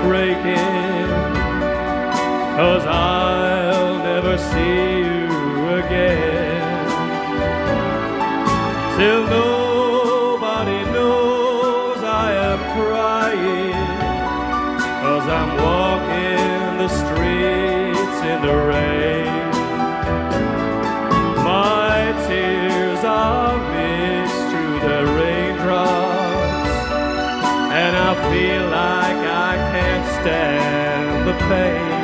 breaking, 'cause I'll never see you again. Still nobody knows I am crying, 'cause I'm walking the streets in the rain. My tears are mixed through the raindrops, and I feel like I can't stand the pain.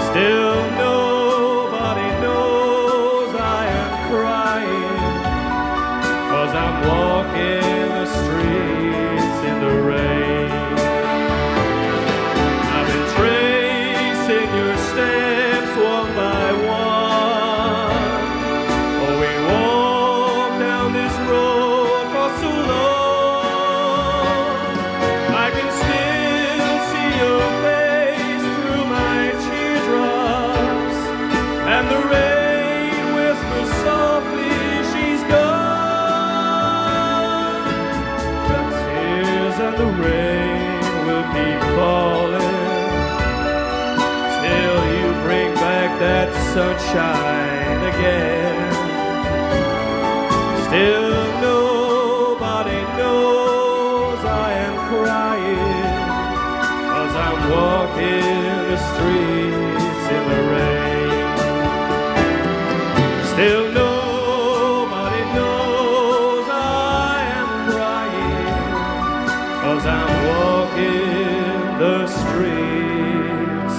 Still nobody knows I am crying, 'cause I'm walking the streets in the rain. I've been tracing your steps one by one. Oh, we walked down this road for so long. I can still see your face through my teardrops, and the rain whispers softly, she's gone. The tears and the rain will keep falling till you bring back that sunshine again. Still nobody knows I am crying, 'cause I'm walking the streets in the rain. Still nobody knows I am crying, 'cause I'm walking the streets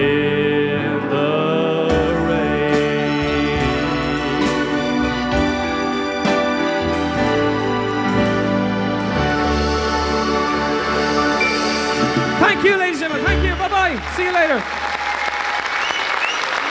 in the rain. Thank you, ladies and gentlemen. Thank you. Bye-bye. See you later.